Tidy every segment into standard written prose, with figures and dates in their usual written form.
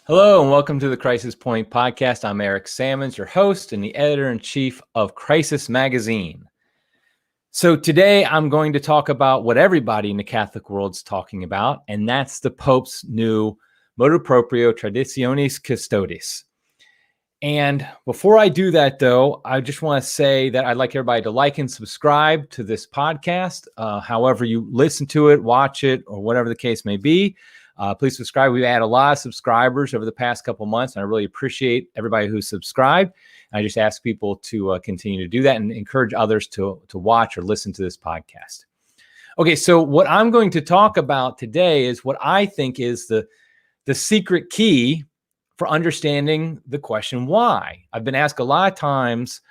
Hello and welcome to the Crisis Point podcast. I'm Eric Sammons, your host and the editor-in-chief of Crisis Magazine. So today I'm going to talk about what everybody in the Catholic world's talking about, and that's the Pope's new motu proprio Traditionis Custodes. And before I do that, though, I just want to say that I'd like everybody to like and subscribe to this podcast. However you listen to it, watch it, or whatever the case may be. Please subscribe. We've had a lot of subscribers over the past couple months, and I really appreciate everybody who's subscribed. I just ask people to continue to do that and encourage others to watch or listen to this podcast. Okay, so what I'm going to talk about today is what I think is the secret key for understanding the question why. I've been asked a lot of times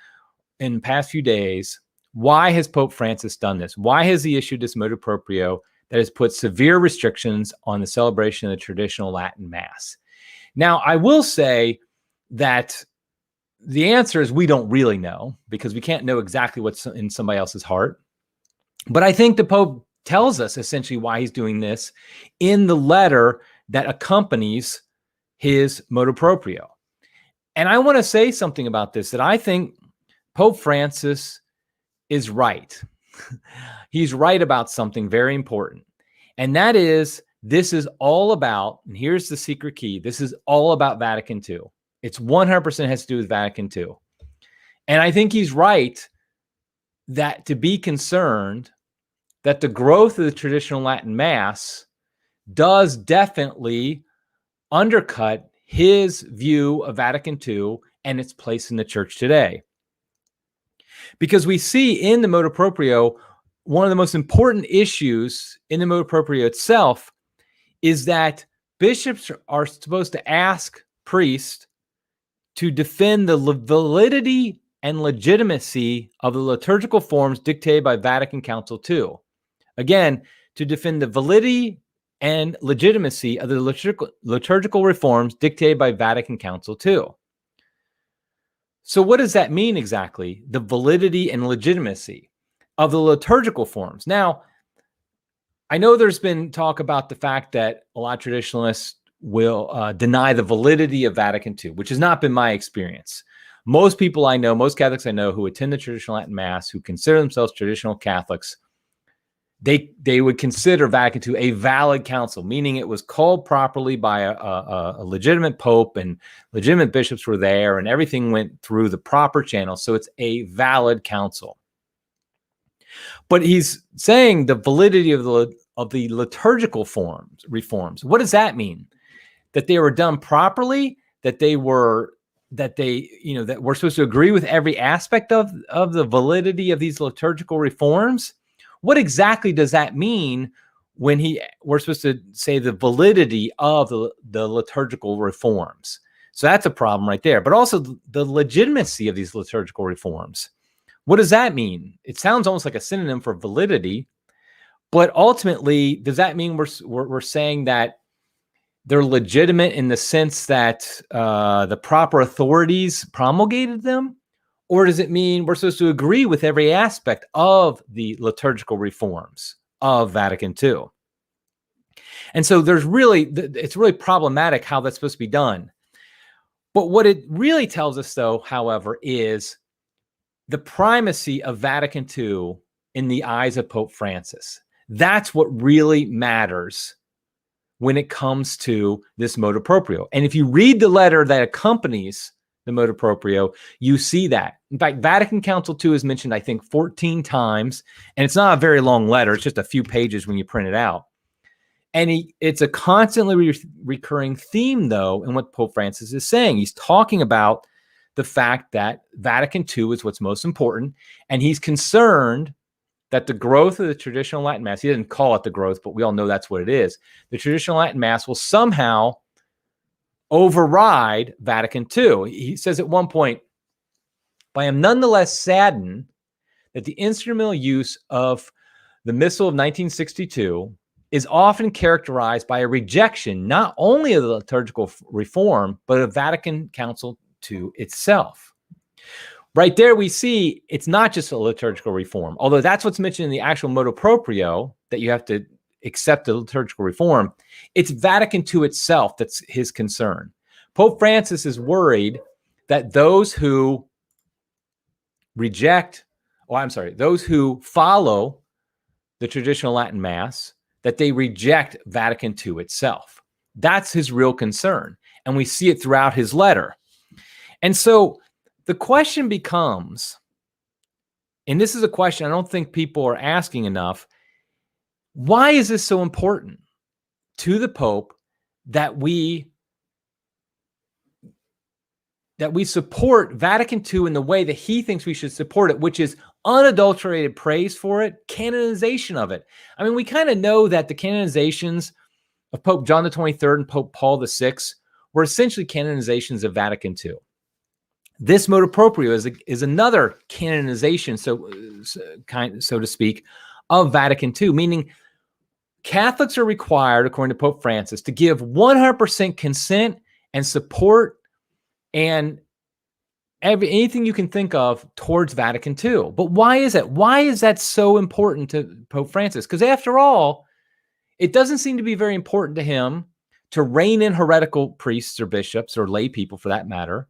in the past few days, why has Pope Francis done this? Why has he issued this motu proprio that has put severe restrictions on the celebration of the traditional Latin Mass? Now, I will say that the answer is we don't really know, because we can't know exactly what's in somebody else's heart. But I think the Pope tells us essentially why he's doing this in the letter that accompanies his motu proprio. And I want to say something about this, that I think Pope Francis is right. He's right about something very important. And that is, this is all about, and here's the secret key, this is all about Vatican II. It's 100% has to do with Vatican II. And I think he's right that to be concerned that the growth of the traditional Latin Mass does definitely undercut his view of Vatican II and its place in the church today. Because we see in the motu proprio, one of the most important issues in the motu proprio itself is that bishops are supposed to ask priests to defend the validity and legitimacy of the liturgical forms dictated by Vatican Council II. Again, to defend the validity and legitimacy of the liturgical reforms dictated by Vatican Council II. So what does that mean exactly? The validity and legitimacy of the liturgical forms. Now, I know there's been talk about the fact that a lot of traditionalists will deny the validity of Vatican II, which has not been my experience. Most people I know, most Catholics I know who attend the traditional Latin Mass, who consider themselves traditional Catholics, they would consider Vatican II a valid council, meaning it was called properly by a legitimate pope, and legitimate bishops were there, and everything went through the proper channel. So it's a valid council. But he's saying the validity of the liturgical reforms. What does that mean? That they were done properly, that we're supposed to agree with every aspect of the validity of these liturgical reforms? What exactly does that mean when we're supposed to say the validity of the liturgical reforms? So that's a problem right there. But also the legitimacy of these liturgical reforms. What does that mean? It sounds almost like a synonym for validity, but ultimately, does that mean we're saying that they're legitimate in the sense that the proper authorities promulgated them? Or does it mean we're supposed to agree with every aspect of the liturgical reforms of Vatican II? And so it's really problematic how that's supposed to be done. But what it really tells us, though, however, is the primacy of Vatican II in the eyes of Pope Francis. That's what really matters when it comes to this motu proprio. And if you read the letter that accompanies the motu proprio, you see that. In fact, Vatican Council II is mentioned, I think, 14 times, and it's not a very long letter. It's just a few pages when you print it out. And it's a constantly recurring theme, though, in what Pope Francis is saying. He's talking about the fact that Vatican II is what's most important, and he's concerned that the growth of the traditional Latin Mass, he didn't call it the growth, but we all know that's what it is, the traditional Latin Mass will somehow override Vatican II. He says at one point, "I am nonetheless saddened that the instrumental use of the Missal of 1962 is often characterized by a rejection not only of the liturgical reform, but of Vatican Council II itself." Right there we see it's not just a liturgical reform, although that's what's mentioned in the actual motu proprio, that you have to accept the liturgical reform. It's Vatican II itself that's his concern. Pope Francis is worried that those who those who follow the traditional Latin Mass, that they reject Vatican II itself. That's his real concern. And we see it throughout his letter. And so the question becomes, and this is a question I don't think people are asking enough, why is this so important to the Pope that we support Vatican II in the way that he thinks we should support it, which is unadulterated praise for it, canonization of it? I mean, we kind of know that the canonizations of Pope John the 23rd and Pope Paul the 6th were essentially canonizations of Vatican II. This motu proprio is another canonization, so to speak, of Vatican II, meaning Catholics are required, according to Pope Francis, to give 100% consent and support and anything you can think of towards Vatican II. But why is that? Why is that so important to Pope Francis? Because after all, it doesn't seem to be very important to him to rein in heretical priests or bishops or lay people for that matter.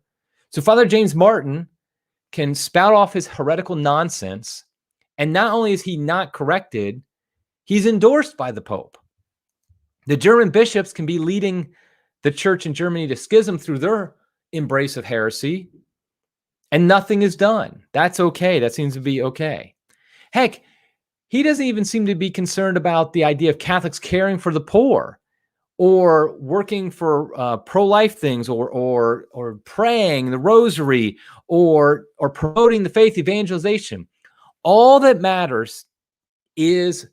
So Father James Martin can spout off his heretical nonsense, and not only is he not corrected, he's endorsed by the Pope. The German bishops can be leading the church in Germany to schism through their embrace of heresy, and nothing is done. That's okay. That seems to be okay. Heck, he doesn't even seem to be concerned about the idea of Catholics caring for the poor or working for pro-life things or praying the rosary or promoting the faith evangelization. All that matters is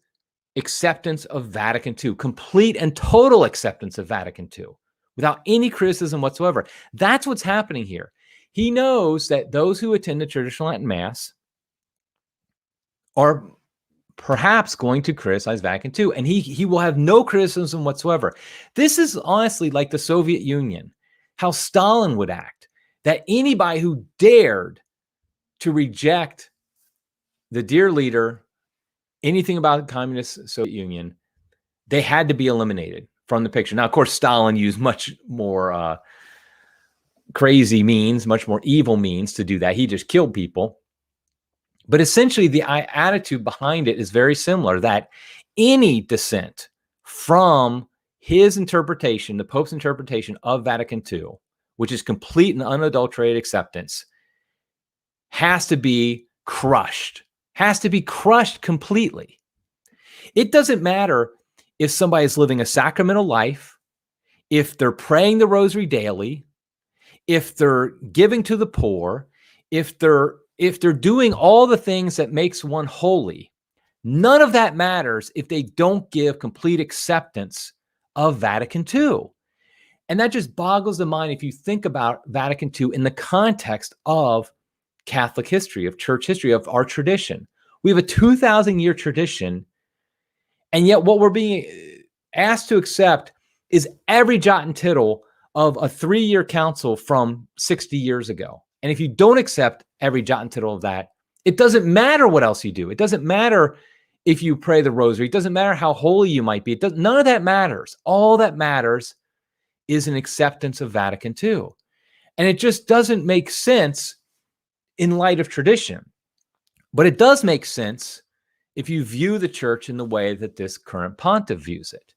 acceptance of Vatican II, complete and total acceptance of Vatican II, without any criticism whatsoever. That's what's happening here. He knows that those who attend the traditional Latin Mass are perhaps going to criticize Vatican II, and he will have no criticism whatsoever. This is honestly like the Soviet Union, how Stalin would act, that anybody who dared to reject the dear leader, anything about the communist Soviet Union, they had to be eliminated from the picture. Now, of course, Stalin used much more crazy means, much more evil means to do that. He just killed people. But essentially, the attitude behind it is very similar, that any dissent from his interpretation, the Pope's interpretation of Vatican II, which is complete and unadulterated acceptance, has to be crushed completely. It doesn't matter if somebody is living a sacramental life, if they're praying the rosary daily, if they're giving to the poor, if they're doing all the things that makes one holy. None of that matters if they don't give complete acceptance of Vatican II. And that just boggles the mind if you think about Vatican II in the context of Catholic history, of church history, of our tradition. We have a 2,000-year tradition, and yet what we're being asked to accept is every jot and tittle of a 3-year council from 60 years ago. And if you don't accept every jot and tittle of that, it doesn't matter what else you do. It doesn't matter if you pray the rosary. It doesn't matter how holy you might be. None of that matters. All that matters is an acceptance of Vatican II. And it just doesn't make sense in light of tradition. But it does make sense if you view the church in the way that this current pontiff views it.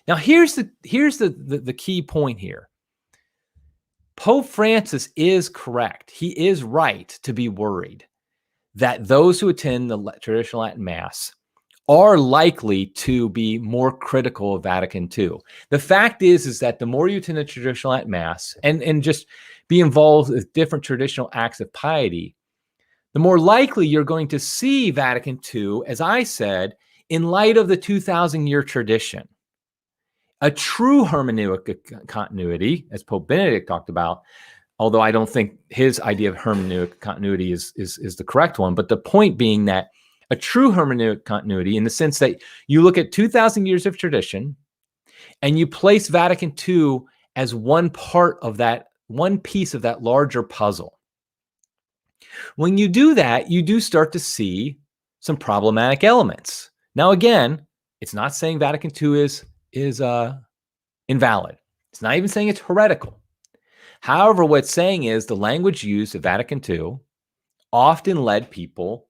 Now, here's the key point here. Pope Francis is correct. He is right to be worried that those who attend the traditional Latin Mass are likely to be more critical of Vatican II. The fact is that the more you attend the traditional Latin Mass and just be involved with different traditional acts of piety, the more likely you're going to see Vatican II, as I said, in light of the 2,000-year tradition. A true hermeneutic continuity, as Pope Benedict talked about, although I don't think his idea of hermeneutic continuity is the correct one, but the point being that a true hermeneutic continuity in the sense that you look at 2,000 years of tradition and you place Vatican II as one part of that, one piece of that larger puzzle. When you do that, you do start to see some problematic elements. Now, again, it's not saying Vatican II is invalid. It's not even saying it's heretical. However, what it's saying is the language used at Vatican II often led people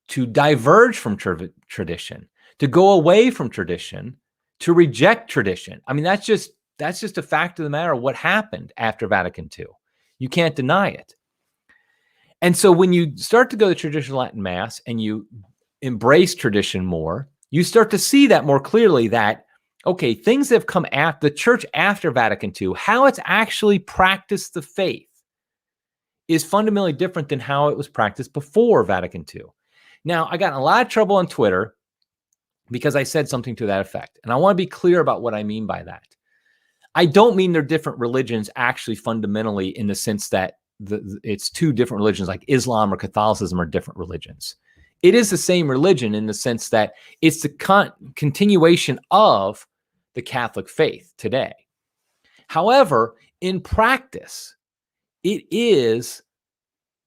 to diverge from tradition, to go away from tradition, to reject tradition. I mean, that's just a fact of the matter of what happened after Vatican II. You can't deny it. And so when you start to go to traditional Latin Mass and you embrace tradition more, you start to see that more clearly that, okay, things that have come after the church after Vatican II, how it's actually practiced the faith is fundamentally different than how it was practiced before Vatican II. Now, I got in a lot of trouble on Twitter because I said something to that effect. And I want to be clear about what I mean by that. I don't mean they're different religions actually fundamentally in the sense that it's two different religions like Islam or Catholicism are different religions. It is the same religion in the sense that it's the continuation of the Catholic faith today. However, in practice, it is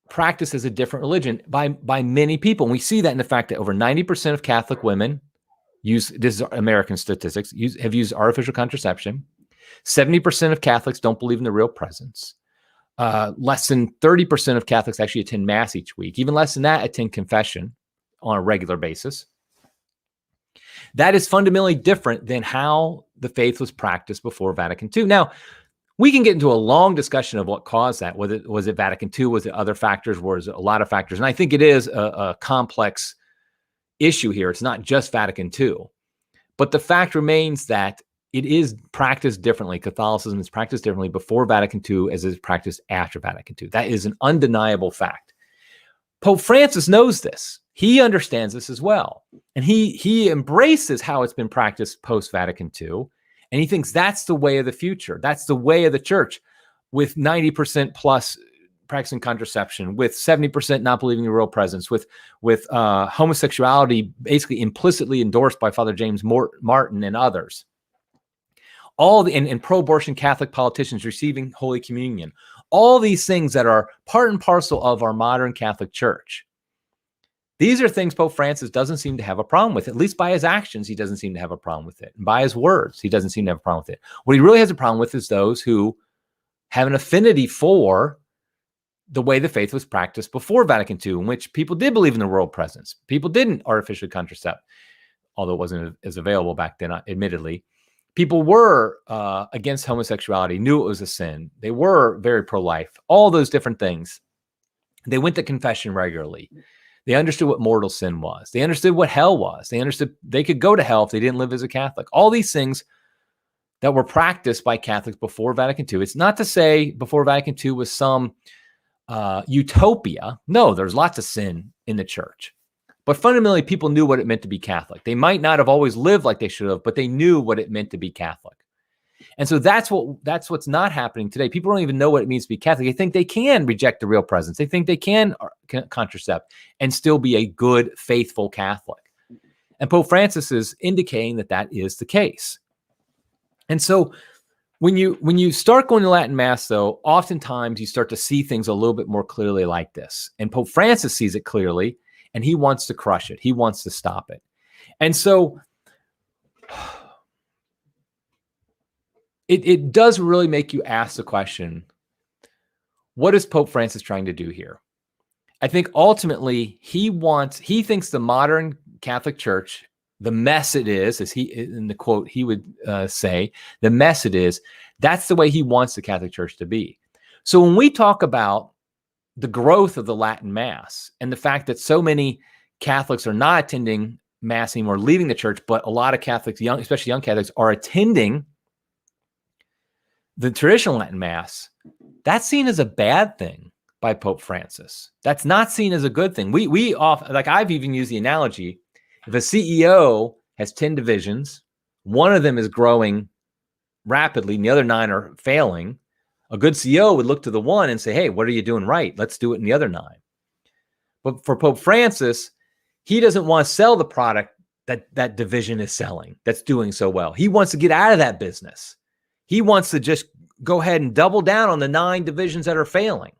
practiced as a different religion by many people. And we see that in the fact that over 90% of Catholic women this is American statistics, have used artificial contraception. 70% of Catholics don't believe in the real presence. Less than 30% of Catholics actually attend Mass each week. Even less than that attend confession on a regular basis. That is fundamentally different than how the faith was practiced before Vatican II. Now, we can get into a long discussion of what caused that. Was it Vatican II? Was it other factors? Was it a lot of factors? And I think it is a complex issue here. It's not just Vatican II. But the fact remains that it is practiced differently. Catholicism is practiced differently before Vatican II as it is practiced after Vatican II. That is an undeniable fact. Pope Francis knows this. He understands this as well. And he embraces how it's been practiced post-Vatican II. And he thinks that's the way of the future. That's the way of the church, with 90% plus practicing contraception, with 70% not believing in the real presence, with homosexuality basically implicitly endorsed by Father James Martin and others. And pro-abortion Catholic politicians receiving Holy Communion. All these things that are part and parcel of our modern Catholic Church. These are things Pope Francis doesn't seem to have a problem with. At least by his actions, he doesn't seem to have a problem with it. And by his words, he doesn't seem to have a problem with it. What he really has a problem with is those who have an affinity for the way the faith was practiced before Vatican II, in which people did believe in the world presence. People didn't artificially contracept, although it wasn't as available back then, admittedly. People were against homosexuality, knew it was a sin. They were very pro-life, all those different things. They went to confession regularly. They understood what mortal sin was. They understood what hell was. They understood they could go to hell if they didn't live as a Catholic. All these things that were practiced by Catholics before Vatican II. It's not to say before Vatican II was some utopia. No, there's lots of sin in the church. But fundamentally, people knew what it meant to be Catholic. They might not have always lived like they should have, but they knew what it meant to be Catholic. And so that's what's not happening today. People don't even know what it means to be Catholic. They think they can reject the real presence. They think they can contracept and still be a good, faithful Catholic. And Pope Francis is indicating that that is the case. And so when you start going to Latin Mass, though, oftentimes you start to see things a little bit more clearly like this. And Pope Francis sees it clearly, and he wants to crush it. He wants to stop it. And so it does really make you ask the question, what is Pope Francis trying to do here? I think ultimately he thinks the modern Catholic Church, the mess it is, as he, in the quote, he would say, the mess it is, that's the way he wants the Catholic Church to be. So when we talk about the growth of the Latin Mass and the fact that so many Catholics are not attending Mass anymore, leaving the church, but a lot of Catholics, especially young Catholics, are attending the traditional Latin Mass, that's seen as a bad thing by Pope Francis. That's not seen as a good thing. We often, like I've even used the analogy, if a CEO has 10 divisions, one of them is growing rapidly and the other 9 are failing, a good CEO would look to the one and say, hey, what are you doing right? Let's do it in the other 9. But for Pope Francis, he doesn't want to sell the product that division is selling, that's doing so well. He wants to get out of that business. He wants to just go ahead and double down on the 9 divisions that are failing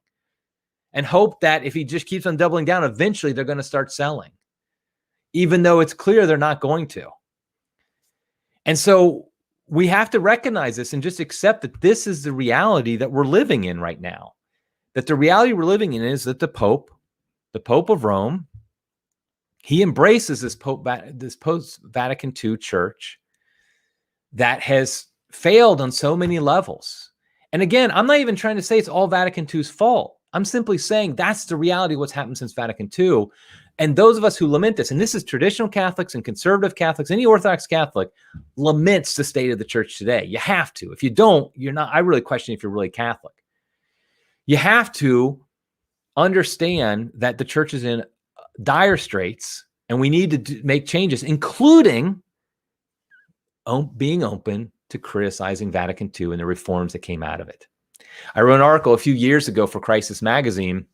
and hope that if he just keeps on doubling down, eventually they're going to start selling, even though it's clear they're not going to. And so we have to recognize this and just accept that this is the reality that we're living in right now. That the reality we're living in is that the Pope of Rome, he embraces this post-Vatican II church that has failed on so many levels. And again, I'm not even trying to say it's all Vatican II's fault. I'm simply saying that's the reality of what's happened since Vatican II. And those of us who lament this, and this is traditional Catholics and conservative Catholics, any Orthodox Catholic laments the state of the church today. You have to. If you don't, you're not. I really question if you're really Catholic. You have to understand that the church is in dire straits and we need to make changes, including being open to criticizing Vatican II and the reforms that came out of it. I wrote an article a few years ago for Crisis Magazine.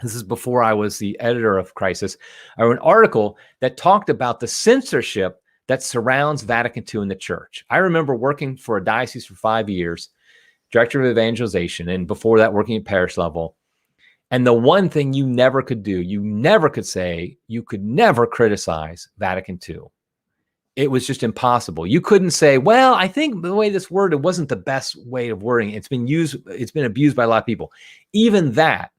This is before I was the editor of Crisis. I wrote an article that talked about the censorship that surrounds Vatican II and the church. I remember working for a diocese for 5 years, director of evangelization, and before that working at parish level. And the one thing you never could do, you never could say, you could never criticize Vatican II. It was just impossible. You couldn't say, well, I think the way this worded wasn't the best way of wording. It's been abused by a lot of people. Even that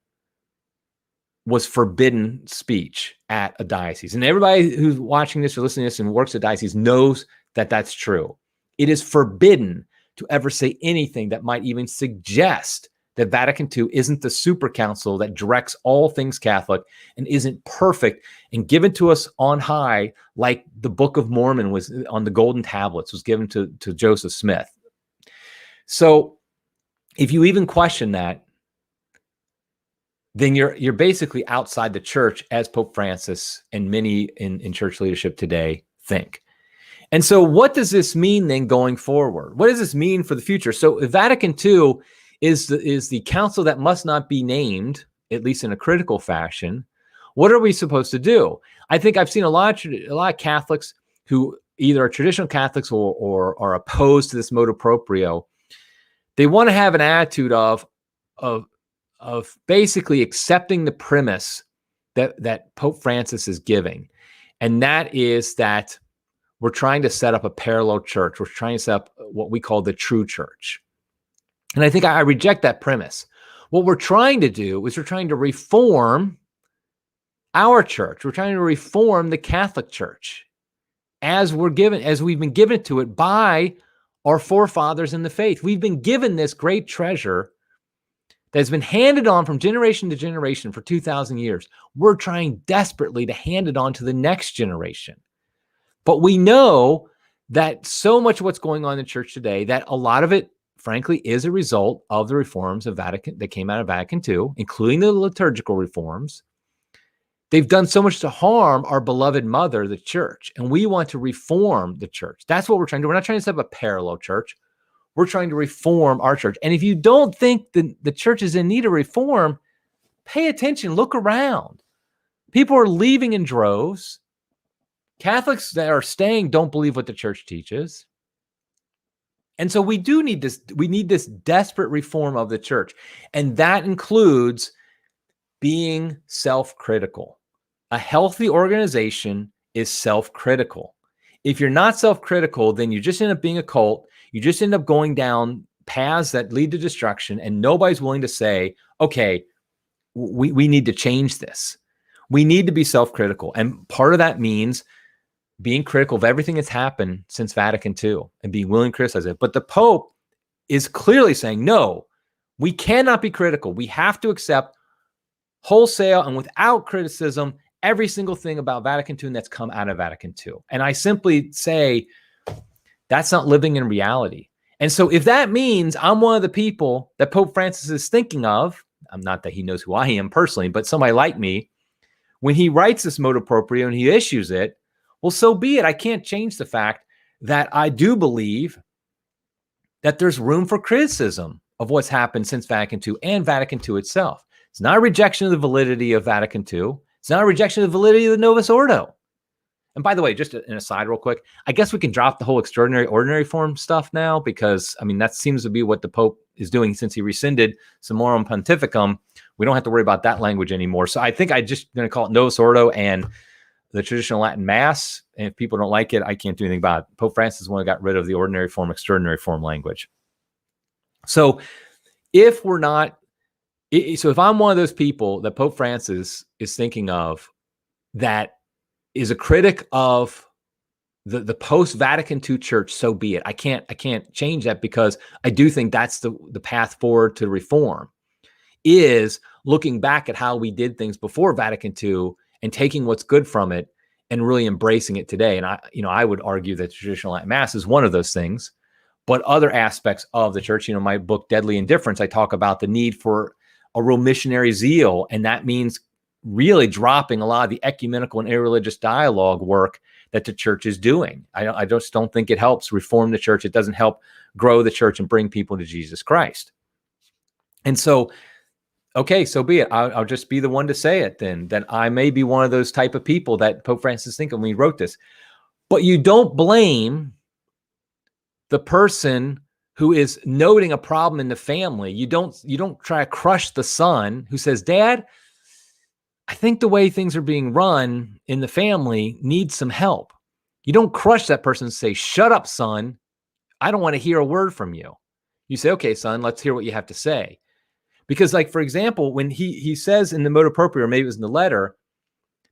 was forbidden speech at a diocese. And everybody who's watching this or listening to this and works at diocese knows that that's true. It is forbidden to ever say anything that might even suggest that Vatican II isn't the super council that directs all things Catholic and isn't perfect and given to us on high, like the Book of Mormon was on the golden tablets, was given to Joseph Smith. So if you even question that, then you're basically outside the church, as Pope Francis and many in church leadership today think. And so what does this mean then going forward? What does this mean for the future? So if Vatican II is the council that must not be named, at least in a critical fashion, what are we supposed to do? I think I've seen a lot of Catholics who either are traditional Catholics or are opposed to this motu proprio. They want to have an attitude of basically accepting the premise that Pope Francis is giving. And that is that we're trying to set up a parallel church. We're trying to set up what we call the true church. And I think I reject that premise. What we're trying to do is we're trying to reform our church. We're trying to reform the Catholic Church as we've been given to it by our forefathers in the faith. We've been given this great treasure that's been handed on from generation to generation for 2,000 years. We're trying desperately to hand it on to the next generation. But we know that so much of what's going on in the church today, that a lot of it, frankly, is a result of the reforms of Vatican that came out of Vatican II, including the liturgical reforms. They've done so much to harm our beloved mother, the church, and we want to reform the church. That's what we're trying to do. We're not trying to set up a parallel church. We're trying to reform our church. And if you don't think the church is in need of reform, pay attention, look around. People are leaving in droves. Catholics that are staying don't believe what the church teaches. And so we need this desperate reform of the church. And that includes being self-critical. A healthy organization is self-critical. If you're not self-critical, then you just end up being a cult. You just end up going down paths that lead to destruction, and nobody's willing to say, okay, we need to change this. We need to be self-critical. And part of that means being critical of everything that's happened since Vatican II and being willing to criticize it. But the Pope is clearly saying, no, we cannot be critical. We have to accept wholesale and without criticism every single thing about Vatican II that's come out of Vatican II. And I simply say that's not living in reality. And so if that means I'm one of the people that Pope Francis is thinking of, I'm not that he knows who I am personally, but somebody like me, when he writes this motu proprio and he issues it, well, so be it. I can't change the fact that I do believe that there's room for criticism of what's happened since Vatican II and Vatican II itself. It's not a rejection of the validity of Vatican II. It's not a rejection of the validity of the Novus Ordo. And by the way, just an aside real quick, I guess we can drop the whole extraordinary ordinary form stuff now because, I mean, that seems to be what the Pope is doing since he rescinded Summorum Pontificum. We don't have to worry about that language anymore. So I think I'm just going to call it Novus Ordo and the traditional Latin Mass. And if people don't like it, I can't do anything about it. Pope Francis is the one who got rid of the ordinary form, extraordinary form language. So if we're not, so if I'm one of those people that Pope Francis is thinking of that is a critic of the post-Vatican II church, so be it. I can't change that, because I do think that's the path forward to reform, is looking back at how we did things before Vatican II and taking what's good from it and really embracing it today. And I would argue that traditional Latin Mass is one of those things, but other aspects of the church, my book, Deadly Indifference, I talk about the need for a real missionary zeal. And that means really dropping a lot of the ecumenical and irreligious dialogue work that the church is doing. I just don't think it helps reform the church. It doesn't help grow the church and bring people to Jesus Christ. And so, okay, so be it. I'll just be the one to say it then, that I may be one of those type of people that Pope Francis think when he wrote this. But you don't blame the person who is noting a problem in the family. You don't try to crush the son who says, Dad, I think the way things are being run in the family needs some help. You don't crush that person and say, shut up, son. I don't want to hear a word from you. You say, okay, son, let's hear what you have to say. Because, like, for example, when he says in the motu proprio, or maybe it was in the letter,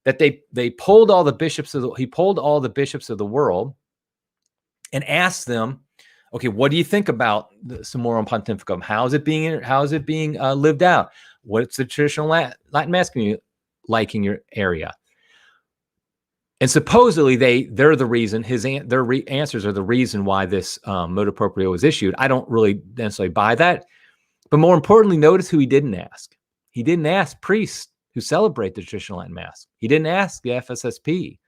that they pulled all the bishops of the world and asked them, okay, what do you think about the Summorum Pontificum? How is it being lived out? What's the traditional Latin Mass community like in your area? And supposedly they're the reason, their answers are the reason why this motu proprio was issued. I don't really necessarily buy that. But more importantly, notice who he didn't ask. He didn't ask priests who celebrate the traditional Latin Mass. He didn't ask the FSSP.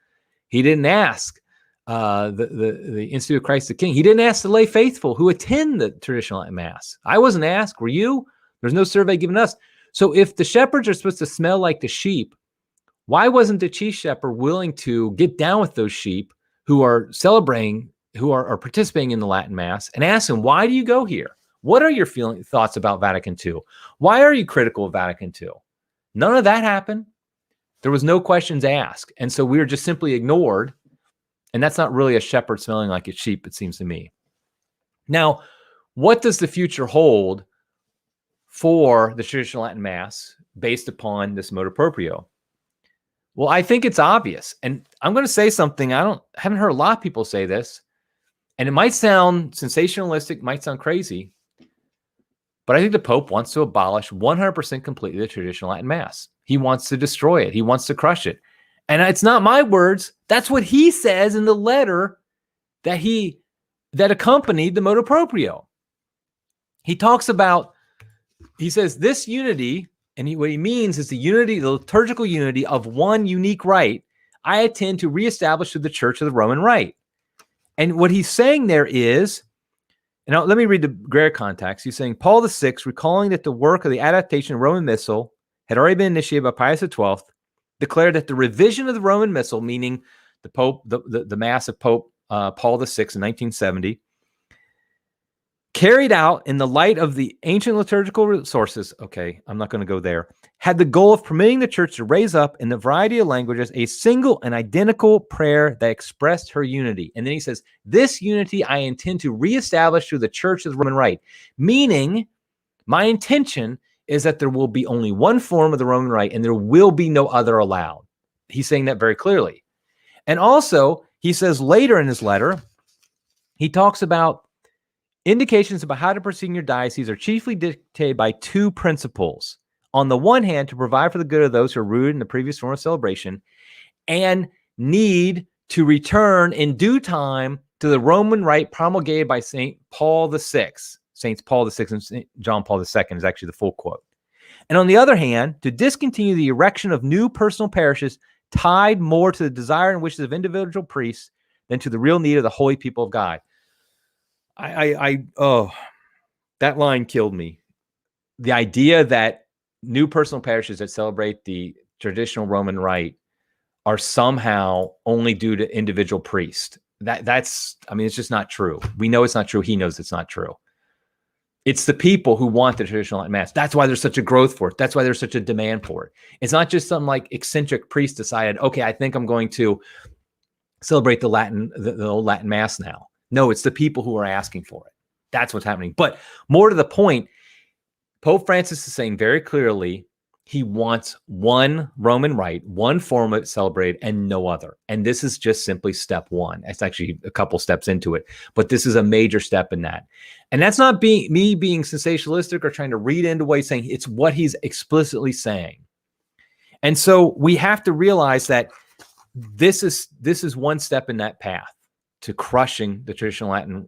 He didn't ask the Institute of Christ the King. He didn't ask the lay faithful who attend the traditional Latin Mass. I wasn't asked. Were you? There's no survey given us. So if the shepherds are supposed to smell like the sheep, why wasn't the chief shepherd willing to get down with those sheep who are celebrating, who are participating in the Latin Mass, and ask them, why do you go here? What are your thoughts about Vatican II? Why are you critical of Vatican II? None of that happened. There was no questions asked. And so we were just simply ignored. And that's not really a shepherd smelling like a sheep, it seems to me. Now, what does the future hold for the traditional Latin Mass based upon this motu proprio? Well, I think it's obvious. And I'm going to say something. Haven't heard a lot of people say this. And it might sound sensationalistic, might sound crazy. But I think the Pope wants to abolish 100% completely the traditional Latin Mass. He wants to destroy it. He wants to crush it. And it's not my words. That's what he says in the letter that accompanied the motu proprio. He says this unity, and what he means is the liturgical unity of one unique rite, I intend to reestablish through the Church of the Roman Rite. And what he's saying there is, and now let me read the greater context. He's saying Paul VI, recalling that the work of the adaptation of Roman Missal had already been initiated by Pius XII, declared that the revision of the Roman Missal, meaning the Pope, the Mass of Pope Paul VI in 1970, carried out in the light of the ancient liturgical sources, okay, I'm not going to go there, had the goal of permitting the church to raise up in the variety of languages a single and identical prayer that expressed her unity. And then he says, this unity I intend to reestablish through the Church of the Roman Rite, meaning my intention is that there will be only one form of the Roman Rite and there will be no other allowed. He's saying that very clearly. And also, he says later in his letter, he talks about indications about how to proceed in your diocese are chiefly dictated by two principles. On the one hand, to provide for the good of those who are rooted in the previous form of celebration and need to return in due time to the Roman Rite promulgated by St. Paul VI. Saints Paul VI and St. John Paul II is actually the full quote. And on the other hand, to discontinue the erection of new personal parishes tied more to the desire and wishes of individual priests than to the real need of the holy people of God. That line killed me. The idea that new personal parishes that celebrate the traditional Roman Rite are somehow only due to individual priests. It's just not true. We know it's not true. He knows it's not true. It's the people who want the traditional Latin Mass. That's why there's such a growth for it. That's why there's such a demand for it. It's not just some like eccentric priest decided, okay, I think I'm going to celebrate the old Latin Mass now. No, it's the people who are asking for it. That's what's happening. But more to the point, Pope Francis is saying very clearly he wants one Roman rite, one form of it celebrated, and no other. And this is just simply step one. It's actually a couple steps into it, but this is a major step in that. And that's not me being sensationalistic or trying to read into what he's saying. It's what he's explicitly saying. And so we have to realize that this is one step in that path to crushing the traditional Latin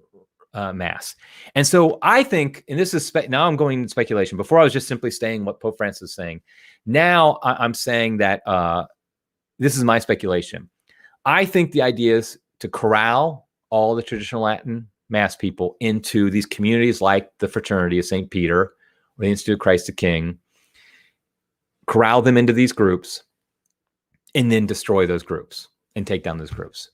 Mass. And so I think, and this is now I'm going into speculation. Before I was just simply saying what Pope Francis is saying. Now I'm saying that this is my speculation. I think the idea is to corral all the traditional Latin Mass people into these communities like the Fraternity of St. Peter or the Institute of Christ the King, corral them into these groups, and then destroy those groups and take down those groups.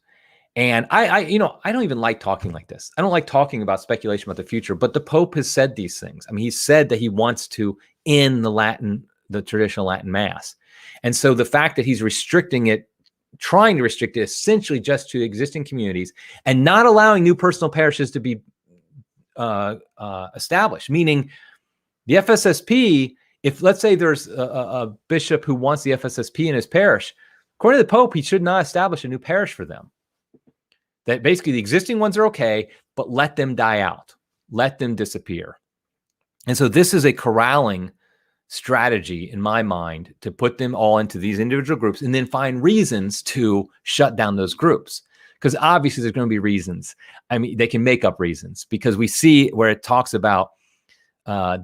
And I don't even like talking like this. I don't like talking about speculation about the future, but the Pope has said these things. I mean, he said that he wants to end the traditional Latin Mass. And so the fact that he's restricting it, trying to restrict it essentially just to existing communities and not allowing new personal parishes to be established, meaning the FSSP, if let's say there's a bishop who wants the FSSP in his parish, according to the Pope, he should not establish a new parish for them. That basically the existing ones are okay, but let them die out. Let them disappear. And so this is a corralling strategy in my mind to put them all into these individual groups and then find reasons to shut down those groups. Because obviously there's going to be reasons. I mean, they can make up reasons because we see where it talks about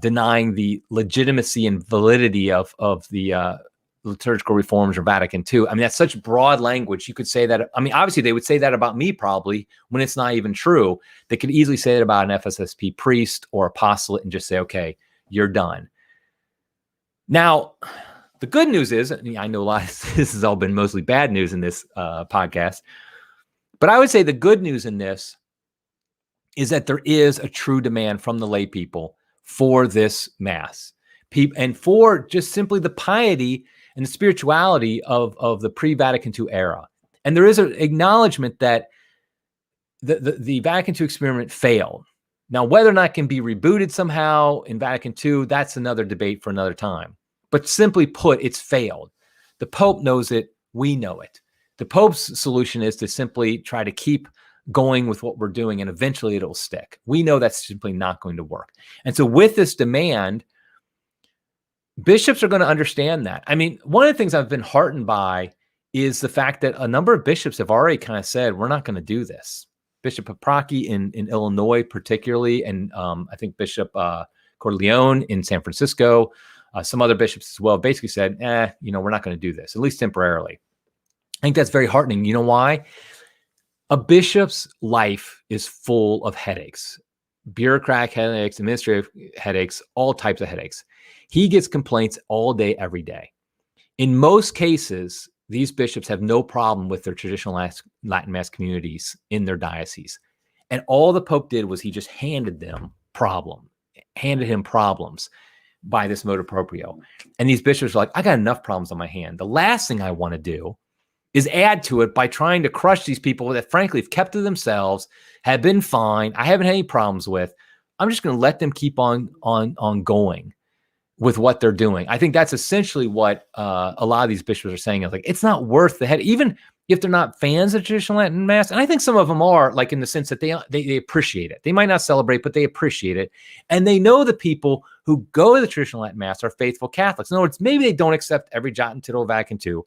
denying the legitimacy and validity of the liturgical reforms or Vatican II. I mean, that's such broad language. You could say that. I mean, obviously they would say that about me probably when it's not even true. They could easily say that about an FSSP priest or apostolate and just say, okay, you're done. Now, the good news is, I know a lot of this has all been mostly bad news in this podcast, but I would say the good news in this is that there is a true demand from the lay people for this Mass and for just simply the piety and the spirituality of the pre-Vatican II era. And there is an acknowledgement that the Vatican II experiment failed. Now, whether or not it can be rebooted somehow in Vatican II, that's another debate for another time. But simply put, it's failed. The Pope knows it. We know it. The Pope's solution is to simply try to keep going with what we're doing, and eventually it'll stick. We know that's simply not going to work. And so with this demand, bishops are going to understand that. I mean, one of the things I've been heartened by is the fact that a number of bishops have already kind of said, we're not going to do this. Bishop Paprocki in Illinois, particularly, and I think Bishop Corleone in San Francisco, some other bishops as well, basically said, we're not going to do this, at least temporarily. I think that's very heartening. You know why? A bishop's life is full of headaches, bureaucratic headaches, administrative headaches, all types of headaches. He gets complaints all day, every day. In most cases, these bishops have no problem with their traditional Latin Mass communities in their diocese. And all the Pope did was he just handed him problems by this motu proprio. And these bishops are like, I got enough problems on my hand. The last thing I want to do is add to it by trying to crush these people that frankly have kept to themselves, have been fine, I haven't had any problems with. I'm just going to let them keep on going with what they're doing. I think that's essentially what a lot of these bishops are saying. Is like, it's not worth the head, even if they're not fans of traditional Latin Mass. And I think some of them are, like in the sense that they appreciate it. They might not celebrate, but they appreciate it. And they know the people who go to the traditional Latin Mass are faithful Catholics. In other words, maybe they don't accept every jot and tittle of Vatican II,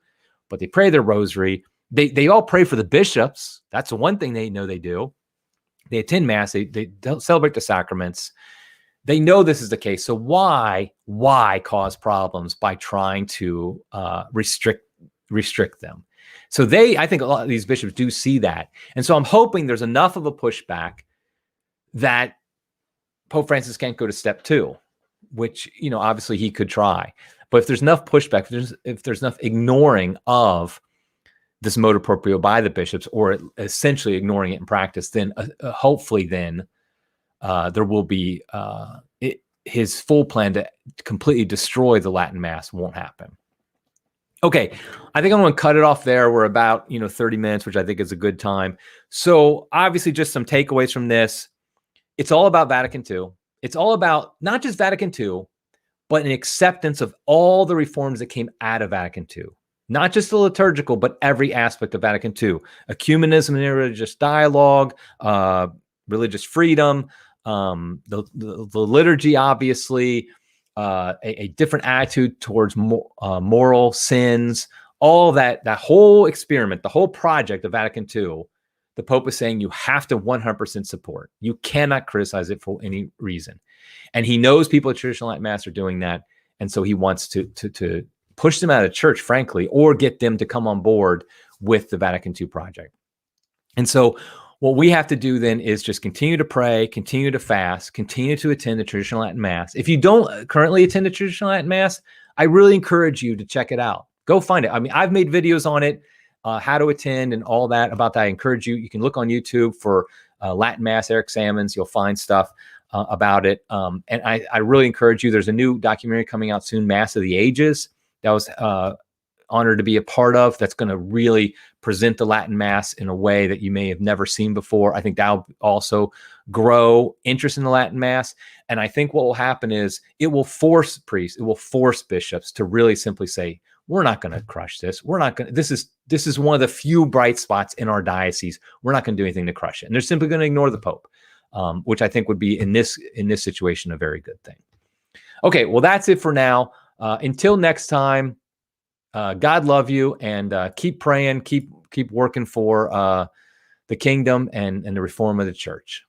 but they pray their rosary. They all pray for the bishops. That's the one thing they know they do. They attend Mass. They don't celebrate the sacraments. They know this is the case. So why cause problems by trying to restrict them? So I think a lot of these bishops do see that. And so I'm hoping there's enough of a pushback that Pope Francis can't go to step 2, which, obviously he could try. But if there's enough pushback, if there's enough ignoring of this motu proprio by the bishops, or essentially ignoring it in practice, then hopefully then there will be his full plan to completely destroy the Latin Mass won't happen. Okay, I think I'm going to cut it off there. We're about 30 minutes, which I think is a good time. So obviously, just some takeaways from this. It's all about Vatican II. It's all about not just Vatican II, but an acceptance of all the reforms that came out of Vatican II. Not just the liturgical, but every aspect of Vatican II. Ecumenism and interreligious dialogue, religious freedom, the liturgy, obviously, a different attitude towards moral sins, all that whole experiment, the whole project of Vatican II, the Pope is saying you have to 100% support. You cannot criticize it for any reason. And he knows people at Traditional Latin Mass are doing that. And so he wants to push them out of church, frankly, or get them to come on board with the Vatican II project. And so what we have to do then is just continue to pray, continue to fast, continue to attend the Traditional Latin Mass. If you don't currently attend the Traditional Latin Mass, I really encourage you to check it out. Go find it. I mean, I've made videos on it, how to attend and all that about that. I encourage you. You can look on YouTube for Latin Mass, Eric Sammons. You'll find stuff about it. And I really encourage you. There's a new documentary coming out soon, Mass of the Ages, that was honored to be a part of. That's going to really present the Latin Mass in a way that you may have never seen before. I think that'll also grow interest in the Latin Mass. And I think what will happen is it will force priests, it will force bishops to really simply say, we're not going to crush this. We're not going to, this is one of the few bright spots in our diocese. We're not going to do anything to crush it. And they're simply going to ignore the Pope, which I think would be in this situation, a very good thing. Okay. Well, that's it for now. Until next time, God love you, and keep praying, keep working for the kingdom and the reform of the church.